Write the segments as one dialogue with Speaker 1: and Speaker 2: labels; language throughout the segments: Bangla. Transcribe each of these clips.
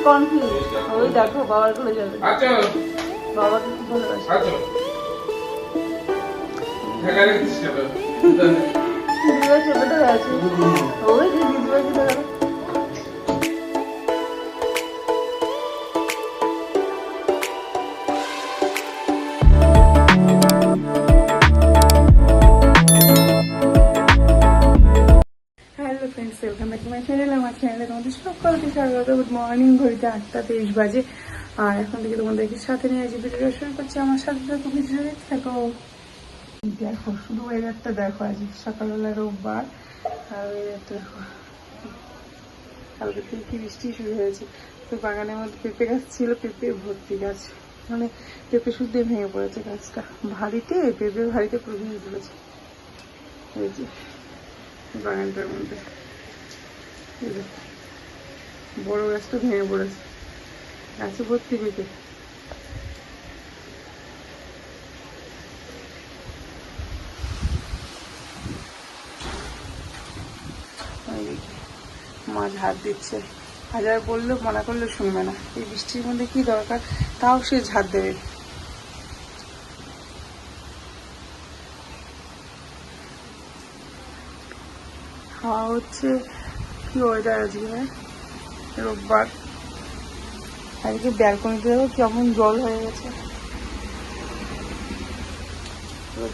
Speaker 1: কনফিউজ ওই দেখো বাবার কোলে যাবে বাবাকে খুব ভালোবাসে দিদিভাই চেপেটা আছে ওই যে দিদিভাইকে দেখা গুড মর্নিং। ঘড়িতে 8টা 23 বাজে আর এখন থেকে তোমাদেরকে সাথে নিয়ে আছি ভিডিও শুরু করছি। আমার সাথে থাকো, ভিডিও দেখতে থাকো। দেখো শুধু ওয়েদারটা দেখো, আজ সকালবেলা রোববার আর ওয়েদারটা দেখো, কালকে থেকে কি বৃষ্টি শুরু হয়েছে। তো বাগানের মধ্যে পেঁপে গাছ ছিল, পেঁপে ভর্তি গাছ, মানে পেঁপে শুদ্ধ ভেঙে পড়েছে গাছটা, ভারীতে পেঁপে ভারীতে পুরো ভেঙে পড়েছে। এই যে বাগানটার মধ্যে বড় গাছটা ভেঙে পড়েছে, গাছে ভর্তি পেঁপে। মা ঝাড় দিচ্ছে, হাজার বললেও মানা করলেও শুনবে না। এই বৃষ্টির মধ্যে কি দরকার, তাও সে ঝাড় দেবে। হাওয়া হচ্ছে, কি ওয়েদার আজকে, রোববার। আজকে ব্যালকনিতে দেখো কেমন জল হয়ে গেছে,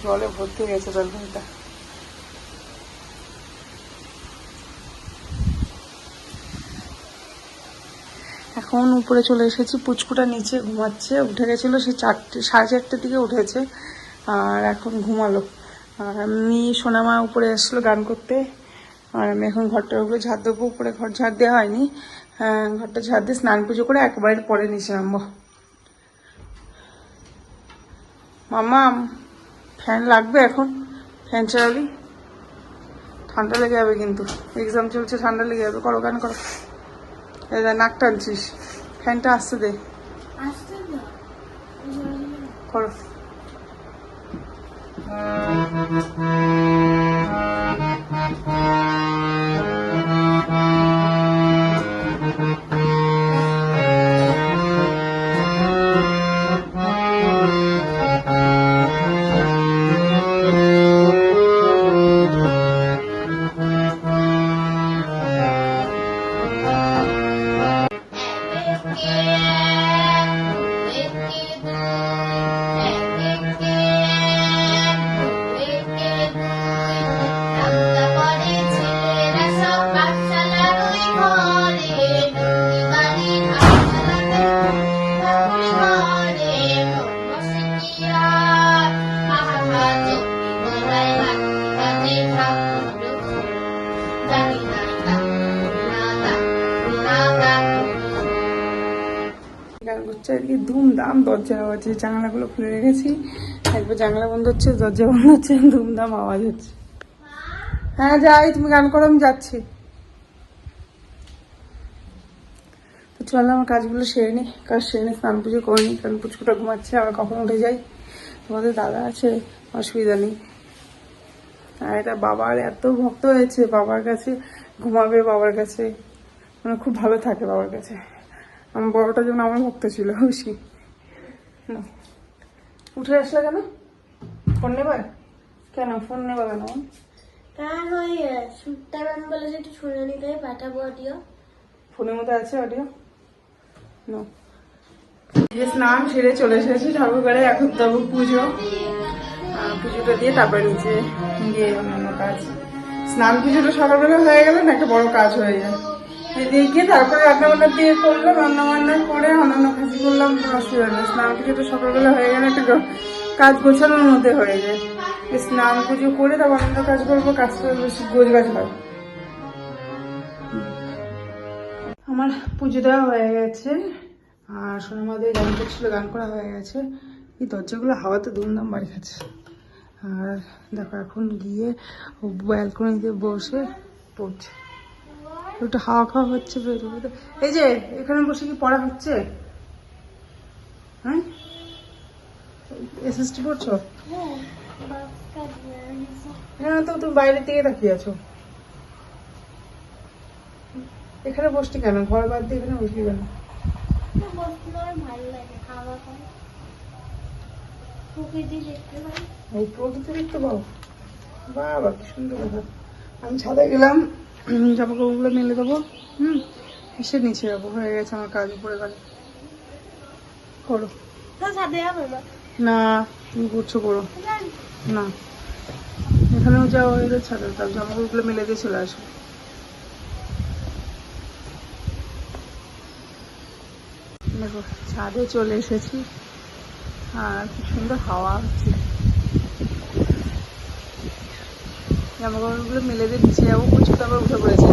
Speaker 1: জলে ভর্তি হয়ে গেছে ব্যালকনিটা। এখন উপরে চলে এসেছি, পুচকুটা নিচে ঘুমাচ্ছে, উঠে গেছিলো সে 4:30 দিকে উঠেছে আর এখন ঘুমালো। আর আমি সোনামা উপরে এসেছিলো গান করতে, আর আমি এখন ঘরটার উপরে ঝাড় দেবো। উপরে ঘর ঝাড় দেওয়া হয়নি, ঘরটা ঝাড় দিয়ে স্নান পুজো করে একবারে পরে নিচে নামবো। মামা ফ্যান লাগবে এখন, ফ্যান চালাবি, ঠান্ডা লেগে যাবে কিন্তু, এক্সাম চলছে, ঠান্ডা লেগে যাবে। করো গান করো, এই নাক টানছিস, ফ্যানটা আসতে দে, করো। এদিকে ধুমধাম দরজা আওয়াজ, জানালাগুলো খুলে রেখেছি, একবার জানালা বন্ধ হচ্ছে, দরজা বন্ধ হচ্ছে, ধুমধাম আওয়াজ হচ্ছে। হ্যাঁ যাই, তুমি গান করো, আমি যাচ্ছি। তো চলো আমার কাজগুলো সেরে নি, কাজ সেরে নি, স্নান পুজো করে নি, কারণ পুচকুটা ঘুমাচ্ছে, আবার কখন উঠে যাই। তোমাদের দাদা আছে, অসুবিধা নেই। আর এটা বাবার এত ভক্ত হয়েছে, বাবার কাছে ঘুমাবে, বাবার কাছে মানে খুব ভালো থাকে বাবার কাছে। আমার বড়টা যেমন আমার ভক্ত ছিল, খুশি। উঠে আসলে কেন, ফোন নেবে কেন, ফোন নেবে কেন? ফোনের মধ্যে আছে অডিও। স্নান সেরে চলে এসেছি ঠাকুর ঘরে, এখন তবে পুজো, পুজোটা দিয়ে তারপরে নিচে গিয়ে অন্যান্য কাজ। স্নান পুজোটা সকালবেলা হয়ে গেলে না একটা বড় কাজ হয়ে যায়, এদিকে তারপরে রান্নাবান্না দিয়ে করলাম, রান্নাবান্না করে অন্যান্য কাজ করলাম, অসুবিধা নেই। স্নান পুজোটা সকালবেলা হয়ে গেলে একটা কাজ গোছানোর মধ্যে হয়ে যায়। স্নান পুজো করে তারপর অন্য কাজ করবো, কাজটা বেশি গোছগাছ হয়। আমার পুজো দেওয়া হয়ে গেছে আর সোনামাদের গান করছিল, গান করা হয়ে গেছে। এই দরজাগুলো হাওয়াতে দুমদাম বাড়ি খাচ্ছে। আর দেখো এখন গিয়ে ব্যালকনিতে বসে পড়ছে, একটু হাওয়া খাওয়া হচ্ছে। এই যে এখানে বসে কি পড়া হচ্ছে? হ্যাঁ, এসএসটি পড়ছো? হ্যাঁ, তো তুমি বাইরের দিকে তাকিয়ে আছো। এখানে বসতি কেন? ঘর বাদ দিয়ে এখানে বসবি কেন? এই প্রকৃতি দেখতে পাও? বাবা কি সুন্দর ব্যাপার। আমি ছাদে গেলাম, জামা কাপড়গুলো মেলে দেবো। এসে নিচে যাবো, হয়ে গেছে আমার কাজ। উপরে গেলে করো না, তুমি করছো করো না। এখানেও যাওয়া হয়ে গেছে ছাদে, তার জামা কাপড়গুলো মেলে দিয়ে চলে আসো। দেখো ছাদে চলে এসেছি, আর কি সুন্দর হাওয়া হচ্ছে। জামা কাপড়গুলো মেলে দিয়ে নিচে যাবো। পুচকুটা আবার উঠে পড়েছে,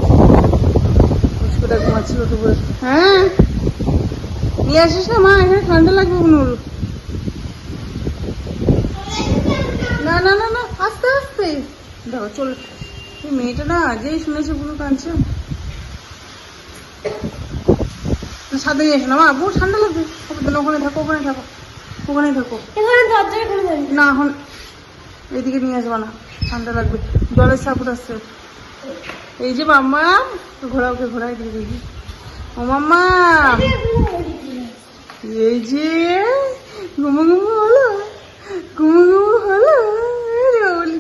Speaker 1: পুচকুটা ঘুমাচ্ছি উঠে পড়ে। হ্যাঁ নিয়ে আসিস না মা, এখানে ঠান্ডা লাগবে নুর। না না না না, আস্তে আস্তে দেখো চলে। এই মেয়েটা না যেই শুনেছে পুরো কাঁদছে। ছাদে নিয়ে এসো না মা, বহু ঠান্ডা লাগবে। ওখানে থাকো, ওখানে থাকো, ওখানেই থাকো না। এখন এইদিকে নিয়ে আসবা না, ঠান্ডা লাগবে। জলের সাপোর্ট আসছে। এই যে মাম্মা, ঘোরা, ওকে ঘোরা, এদিকে দেখি। ও মাম্মা, এই যে ঘুমো ঘুমো হলো, ঘুমো ঘুমো হলো,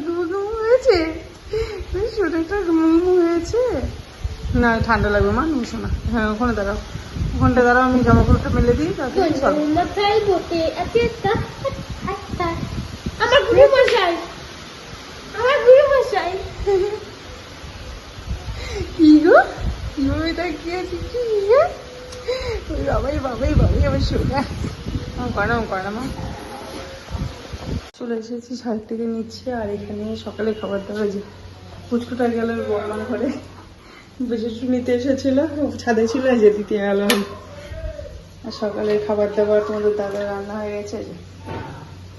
Speaker 1: ঘুমো ঘুমো হয়েছে, শরীরটা ঘুমো ঘুমো হয়েছে। না ঠান্ডা লাগবে মা, নিশো না। হ্যাঁ ওখানে দাঁড়াও, ওখানটা দাঁড়াও, আমি জামা কাপড়টা মেলে দিই। কি গো, কিভাবে তাকিয়ে আছি? কি বাবাই বাবাই বাবাই আমার সোনা। করে না মা। চলে এসেছি ছাদ থেকে নিচ্ছে, আর এখানে সকালে খাবার দাবার। যে পুচকুটা গেল বর্মার ঘরে, বেশি নিতে এসেছিল, ছাদে ছিল, যে দিতে গেল। আর সকালে খাবার দাবার তোমাদের দাদা রান্না হয়ে গেছে। যে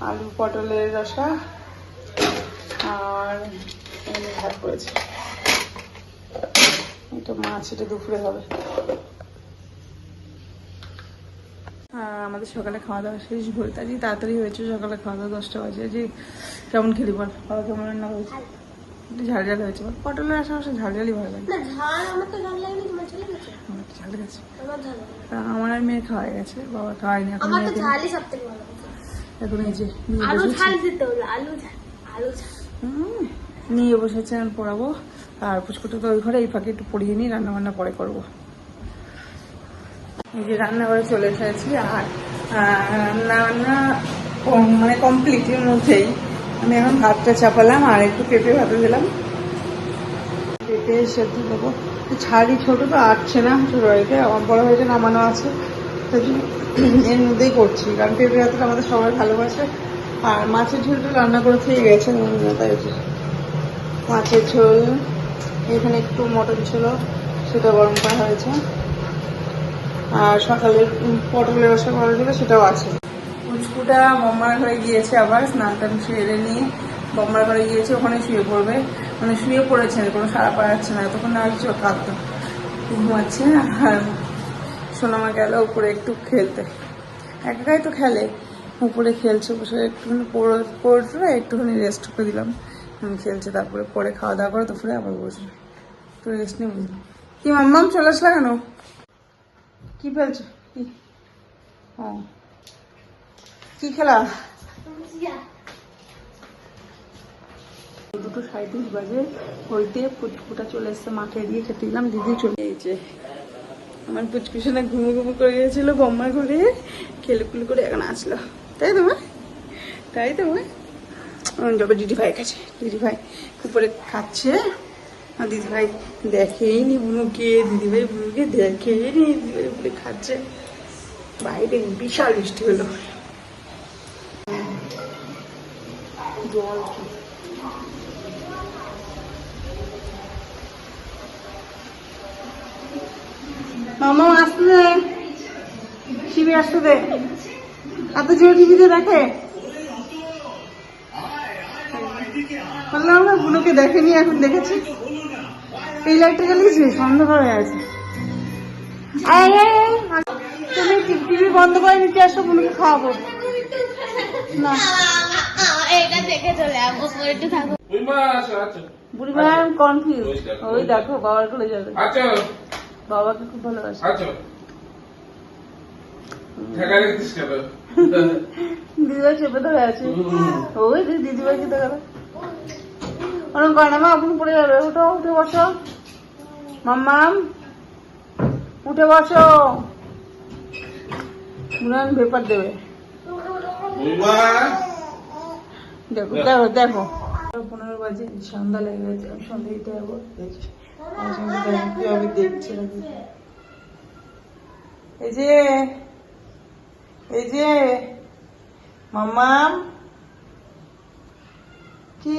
Speaker 1: আলু পটলের রসা আর ভাত করেছে। এটা মাছ, এটা দুপুরে হবে। আমাদের সকালে খাওয়া দাওয়া শেষ, ভোরটা যে তাড়াতাড়ি হয়েছে। সকালে খাওয়া দাওয়া 10টা বাজে। যে কেমন খেলি বল, খাওয়া কেমন রান্না হয়েছে? একটু ঝাল ঝাল হয়েছে বল। পটলের আশেপাশে ঝাল ঝালই ভালো লাগে। ঝাল গেছে আমার আর মেয়ের খাওয়া গেছে, বাবা খাওয়াইনি এখন। এখন এই যে নিয়ে বসেছে, আমি পড়াবো। আর পুচকুটা তো ওই ঘরে, এই ফাঁকে একটু পড়িয়ে নিই, রান্না বান্না পরে করবো। এই যে রান্নাঘরে চলে এসেছি, আর রান্না মানে কমপ্লিটের মধ্যেই আমি এখন ভাতটা চাপালাম, আর একটু পেঁপে ভাতে দিলাম। পেঁপে সেদ্ধ দেবো। ছাড়ি ছোটো তো আটছে না, ছোটো হয়েছে, আমার বড় হয়েছে নামানো আছে, তাই জন্য এর মধ্যেই করছি। কারণ পেঁপে ভাতটা আমাদের সবাই ভালোবাসে। আর মাছের ঝোলটা রান্না করে খেয়ে গেছে, তাই মাছের ঝোল। এখানে একটু মটন ছিল, সেটা গরম করা হয়েছে। আর সকালে পটলের রসা করা ছিল, সেটাও আছে। পুচকুটা বম্মার ঘরে গিয়েছে, আবার স্নান টান সেরে নিয়ে বম্মার ঘরে গিয়েছে, ওখানে শুয়ে পড়বে। মানে শুয়ে পড়েছে, কোনো সারা পাড়াচ্ছে না, তখন আর চোখ কাঁদতো, ঘুমাচ্ছে। আর সোনামা গেল উপরে একটু খেলতে, একাই তো খেলে, উপরে খেলছে বসে। একটুখানি পড়বে, একটুখানি রেস্ট করে দিলাম, খেলছে। তারপরে পরে খাওয়া দাওয়া করে দুপুরে আবার বসবে, তো রেস্ট নিয়ে বুঝলি। কি মাম্মাম চলে আসলা কেন? কি ফেলছো? ও কি খেলা? 2:37 বাজে হইতে পুচকুটা চলে এসছে মাঠে, দিয়ে খেতে দিলাম। দিদি চলে গেছে। আমার পুচকুশনে ঘুমু ঘুমু করে গেছিল বম্মার ঘরে, খেলকুল করে এখন আসলো। তাই তো মা, তাই তো মা। যাবে দিদি ভাই কাছে, দিদি ভাই উপরে খাচ্ছে। আর দিদি ভাই দেখেইনি বুনুকে, দিদিভাই বুনুকে দেখেইনি, দিদিভাই উপরে খাচ্ছে। বাইরে বিশাল বৃষ্টি হলো। জল মামা আসতে দে, টিভি আসতে দে। এত জোর টিভিতে দেখে, বললাম আমরা বুনুকে দেখেনি, এখন দেখেছি। এই লাইটটা জ্বালিয়েছি, অন্ধকার হয়ে আছে। তুমি টিভি বন্ধ করে নিতে আসো, বুনুকে খাওয়াবো না। বুড়িমা কনফিউজ, ওই দেখো বাবার কোলে যাবে। বাবাকে খুব ভালোবাসে। দিদিভাই চেপে ধরে আছে। ওই দিদিভাইকে দেখা ওরকম করে না মা, আপনি পড়ে যাবে। উঠো, উঠে বসো মাম্মাম, উঠে বসো। ভেপার দেবে। দেখো দেখো দেখো 15 বাজে, সন্ধ্যা লেগে গেছে। আমি সন্ধ্যা দিতে যাবো। আমি দেখছি নাকি এই যে মাম্মাম, কি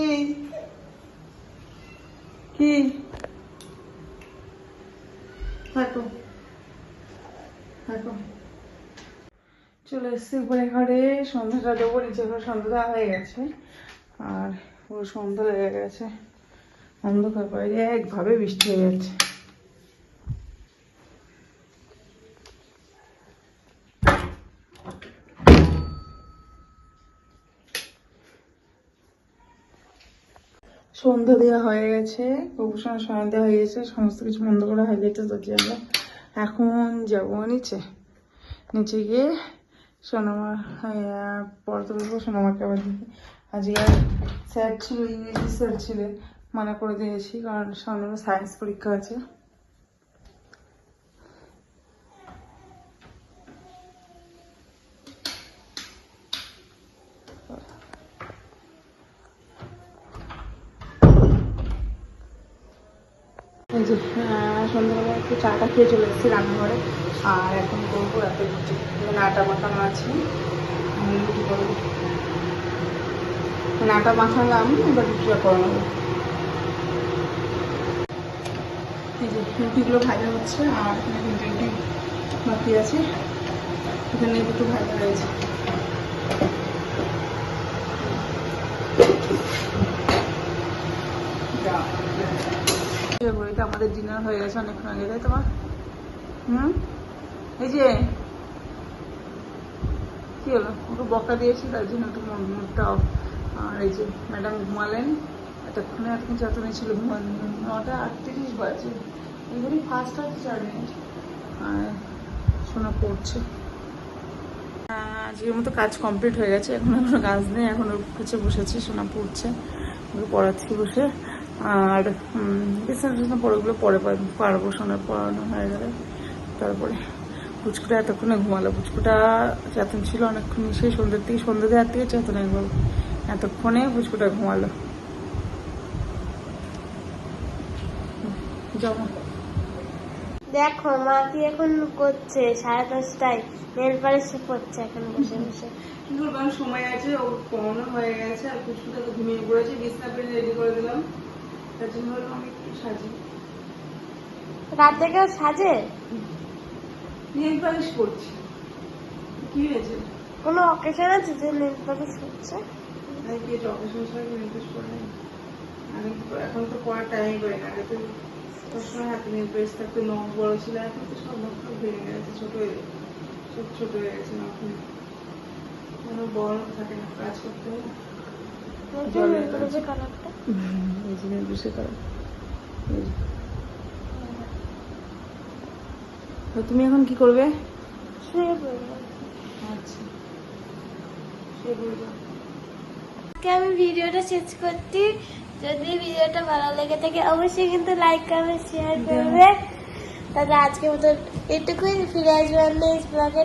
Speaker 1: কি থাকো থাকো। চলে এসছি উপরে ঘরে, সন্ধ্যাটা দেবো। নিচে ঘরে সন্ধ্যা দেওয়া হয়ে গেছে, আর পুরো সন্ধ্যা লেগে গেছে। অন্ধকার বাইরে একভাবে বৃষ্টি হয়ে যাচ্ছে। সন্ধ্যা দেওয়া হয়ে গেছে, প্রভুষণের সময় দেওয়া হয়ে গেছে, সমস্ত কিছু বন্ধ করা হয়ে গেছে। দরজা আমরা এখন যাবো নিচে গিয়ে সোনামা পড়াতে বসবো। সোনামাকে আবার দেখি। আজকে স্যার ছিল, ইংরেজি স্যার ছিল, মানা করে দিয়েছি, কারণ সামনে সায়েন্স পরীক্ষা আছে। সন্ধ্যাবেলা একটু চাটা খেয়ে চলে এসেছি রান্নাঘরে, আর এখন করবো রাতে রুটি। আটা মাখানো আছে, রুটি করবো। আটা মাখালাম, এবার রুটিটা করে নেবো। এই যে রুটিগুলো ভাজা হচ্ছে, আর এখানে 3টে রুটি বাকি আছে। এখানে দুটো ভাজা হয়েছে। ঘড়িতে আমাদের ডিনার হয়ে গেছে অনেকক্ষণ আগে, তাই তোমার? এই যে কি হলো, ওকে বকা দিয়েছি, তার জন্য একটু মুডটা অফ। আর এই যে ম্যাডাম ঘুমালেন এতক্ষণে, এতক্ষণ যতনে ছিল ঘুমালেন। 9:38 বাজে, এবারই ফার্স্ট হচ্ছে 4 মিনিট। আর শোনা পড়ছে। আজকের মতো কাজ কমপ্লিট হয়ে গেছে, এখন কোনো কাজ নেই। এখন ওর কাছে বসেছি, শোনা পড়ছে, ওকে পড়াচ্ছি বসে। আর বিছানা পড়াগুলো পরে পারবো, শোনার পড়ানো হয়ে গেলে। তারপরে পুচকুটা এতক্ষণে ঘুমালো। পুচকুটা চেতন ছিল অনেকক্ষণ, সেই সন্ধ্যা দেওয়ার থেকে চেতন একবার, এতক্ষণে পুচকুটা ঘুমালো। জমা
Speaker 2: দেখো মা কি এখন করছে, 10:30টায় নেল পালিশ করছে এখন বসে বসে।
Speaker 1: কি করবো, আমার সময় আছে, ও পড়ানো হয়ে গেছে, আর পুচকুটা তো ঘুমিয়ে পড়েছে। বিছনা পেরে রেডি করে দিলাম, তার জন্য হলো আমি একটু সাজি।
Speaker 2: রাতে কেউ সাজে?
Speaker 1: নেল পালিশ করছি। কি হয়েছে,
Speaker 2: কোনো অকেশন আছে যে নেল পালিশ করছে?
Speaker 1: কি অকেশন ছাড়া নেল পালিশ করে নেই। এখন তো পড়ার টাইম পাই না। আগে তো সবসময় হাতে নেল পালিশ থাকতো, নখ বড় ছিল। এখন তো সব নখ ভেঙে গেছে, ছোট হয়ে গেছে, সব ছোট হয়ে গেছে নখ। কোনো বড় থাকে না, কাজ করতে হবে। তুমি এখন কি করবে?
Speaker 2: শুয়ে পড়বো।
Speaker 1: আচ্ছা, শুয়ে পড়বো।
Speaker 2: আমি ভিডিওটা শেষ করছি। যদি ভিডিওটা ভালো লেগে থাকে অবশ্যই কিন্তু লাইক কমেন্ট শেয়ার করবে। তাহলে আজকের মতো এটুকুই, ফিরে আসবে নেক্সট ব্লগে।